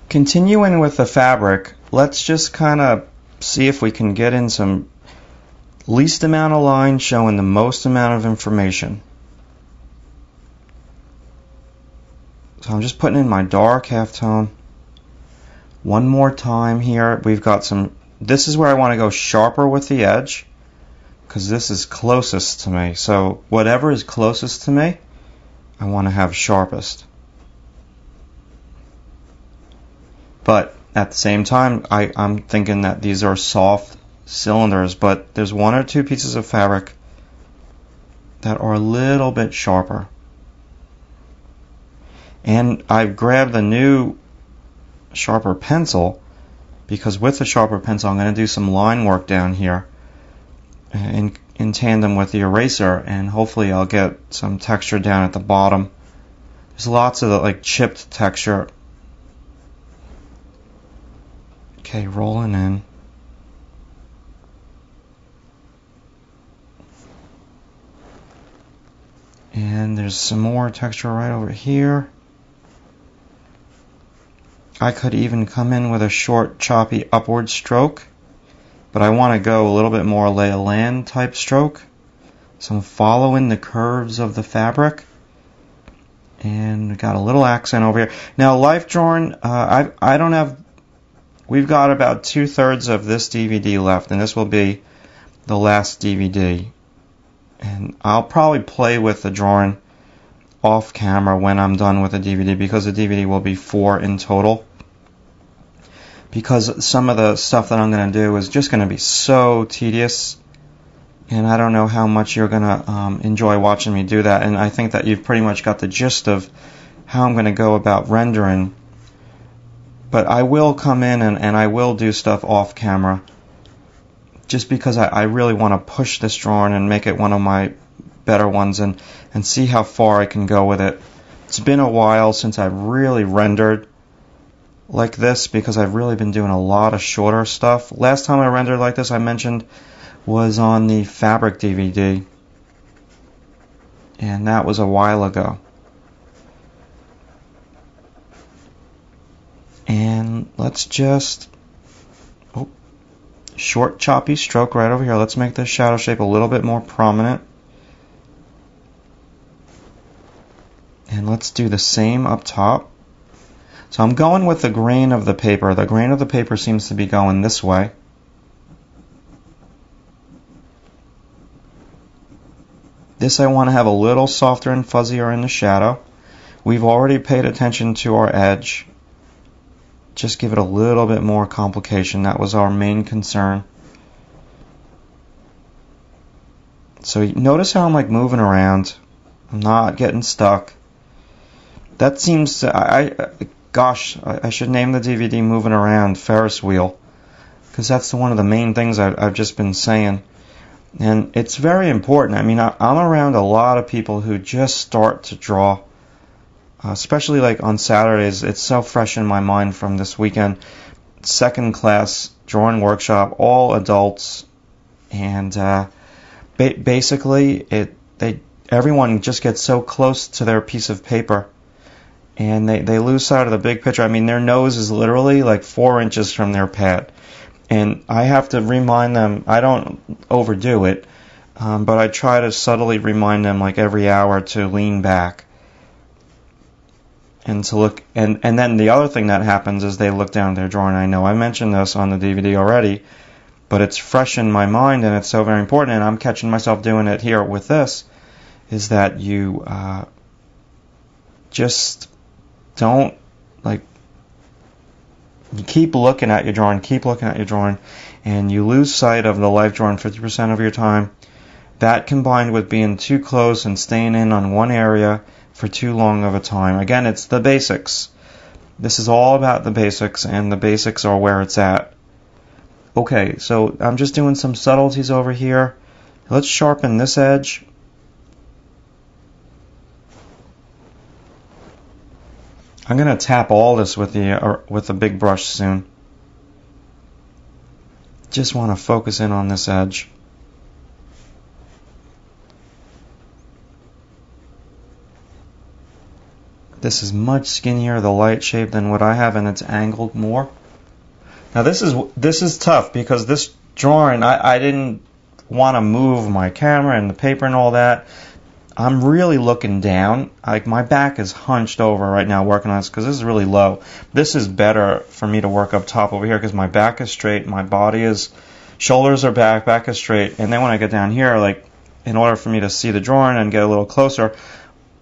Continuing with the fabric, let's just kind of see if we can get in some least amount of lines showing the most amount of information. So I'm just putting in my dark halftone. One more time here. We've got some, this is where I want to go sharper with the edge, because this is closest to me. So whatever is closest to me, I want to have sharpest. But at the same time, I'm thinking that these are soft cylinders, but there's one or two pieces of fabric that are a little bit sharper. And I've grabbed the new sharper pencil, because with the sharper pencil I'm going to do some line work down here in tandem with the eraser, and hopefully I'll get some texture down at the bottom. There's lots of like chipped texture. Okay, rolling in. And there's some more texture right over here. I could even come in with a short, choppy upward stroke, but I want to go a little bit more lay of land type stroke. So I'm following the curves of the fabric. And we got a little accent over here. Now, life drawing, I don't have. We've got about 2/3 of this DVD left, and this will be the last DVD. And I'll probably play with the drawing off camera when I'm done with the DVD, because the DVD will be 4 in total. Because some of the stuff that I'm going to do is just going to be so tedious, and I don't know how much you're going to enjoy watching me do that. And I think that you've pretty much got the gist of how I'm going to go about rendering. But I will come in and I will do stuff off camera, just because I really want to push this drawing and make it one of my better ones, and see how far I can go with it. It's been a while since I've really rendered like this, because I've really been doing a lot of shorter stuff. Last time I rendered like this, I mentioned, was on the fabric DVD, and that was a while ago. And let's just short choppy stroke right over here. Let's make this shadow shape a little bit more prominent. And let's do the same up top. So I'm going with the grain of the paper. The grain of the paper seems to be going this way. This I want to have a little softer and fuzzier in the shadow. We've already paid attention to our edge. Just give it a little bit more complication. That was our main concern. So notice how I'm like moving around. I'm not getting stuck. That seems to, I should name the DVD Moving Around Ferris Wheel, because that's one of the main things I've just been saying. And it's very important. I mean, I'm around a lot of people who just start to draw. Especially like on Saturdays, it's so fresh in my mind from this weekend. Second class drawing workshop, all adults, and basically everyone just gets so close to their piece of paper, and they lose sight of the big picture. I mean, their nose is literally like 4 inches from their pad, and I have to remind them. I don't overdo it, but I try to subtly remind them like every hour to lean back. And to look, and then the other thing that happens is they look down at their drawing. I know I mentioned this on the DVD already, but it's fresh in my mind, and it's so very important, and I'm catching myself doing it here with this, is that you just don't, like, you keep looking at your drawing, and you lose sight of the life drawing 50% of your time. That combined with being too close and staying in on one area for too long of a time. Again, it's the basics. This is all about the basics, and the basics are where it's at. Okay, so I'm just doing some subtleties over here. Let's sharpen this edge. I'm going to tap all this with the big brush soon. Just want to focus in on this edge. This is much skinnier, the light shape, than what I have, and it's angled more. Now this is tough because this drawing, I didn't want to move my camera and the paper and all that. I'm really looking down. Like, my back is hunched over right now working on this because this is really low. This is better for me to work up top over here because my back is straight, my body is, shoulders are back is straight, and then when I get down here, like, in order for me to see the drawing and get a little closer,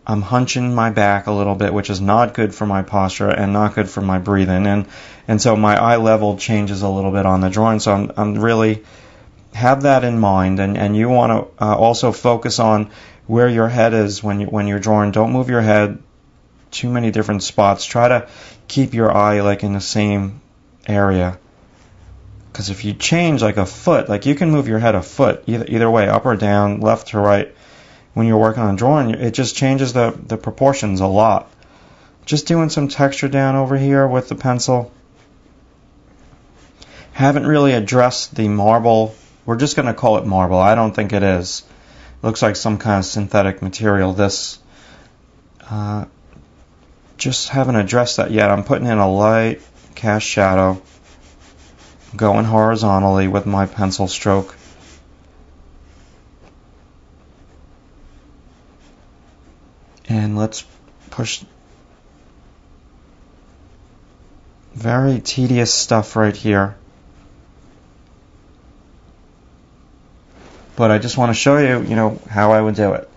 I'm hunching my back a little bit, which is not good for my posture and not good for my breathing, and so my eye level changes a little bit on the drawing. So I'm really have that in mind, and you want to also focus on where your head is when you're drawing. Don't move your head too many different spots. Try to keep your eye like in the same area. Because if you change like a foot, like you can move your head a foot either way, up or down, left to right. When you're working on drawing, it just changes the proportions a lot. Just doing some texture down over here with the pencil. Haven't really addressed the marble. We're just going to call it marble. I don't think it is. Looks like some kind of synthetic material. This, just haven't addressed that yet. I'm putting in a light cast shadow, going horizontally with my pencil stroke. And let's push. Very tedious stuff right here. But I just want to show you, how I would do it.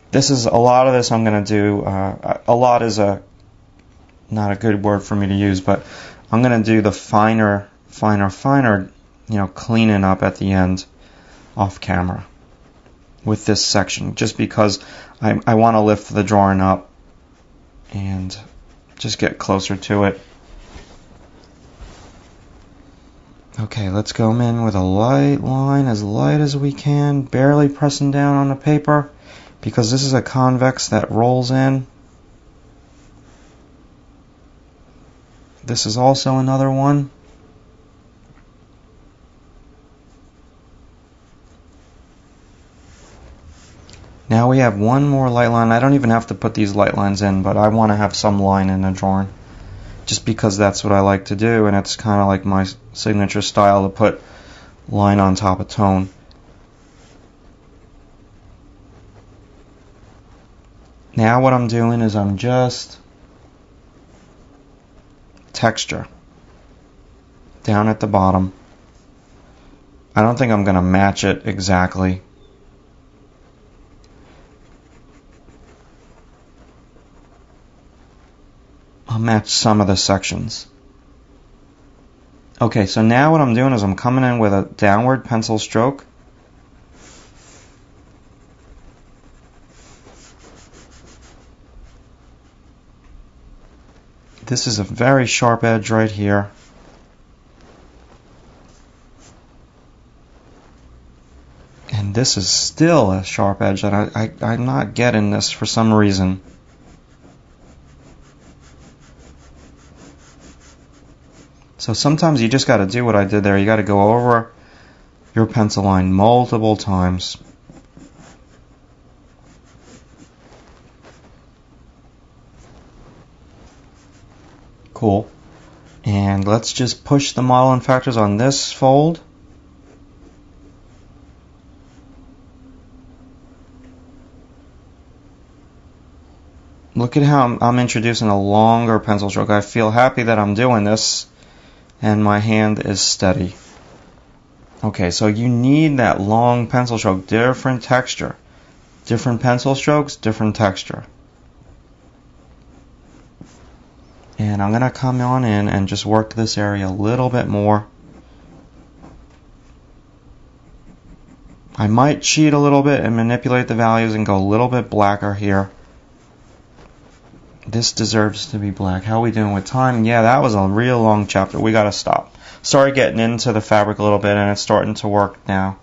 This is a lot of this I'm going to do. A lot is not a good word for me to use, but I'm going to do the finer, cleaning up at the end off camera with this section, just because I want to lift the drawing up and just get closer to it. Okay, let's go in with a light line, as light as we can, barely pressing down on the paper, because this is a convex that rolls in. This is also another one. Now we have one more light line. I don't even have to put these light lines in, but I want to have some line in the drawing, just because that's what I like to do, and it's kind of like my signature style to put line on top of tone. Now what I'm doing is I'm just texture down at the bottom. I don't think I'm going to match it exactly. I'll match some of the sections. Okay, so now what I'm doing is I'm coming in with a downward pencil stroke. This is a very sharp edge right here. And this is still a sharp edge, and I'm not getting this for some reason. So sometimes you just got to do what I did there. You got to go over your pencil line multiple times. Cool. And let's just push the modeling factors on this fold. Look at how I'm introducing a longer pencil stroke. I feel happy that I'm doing this, and my hand is steady. Okay, so you need that long pencil stroke, different texture. Different pencil strokes, different texture. And I'm going to come on in and just work this area a little bit more. I might cheat a little bit and manipulate the values and go a little bit blacker here. This deserves to be black. How are we doing with time? Yeah, that was a real long chapter. We got to stop. Sorry getting into the fabric a little bit, and it's starting to work now.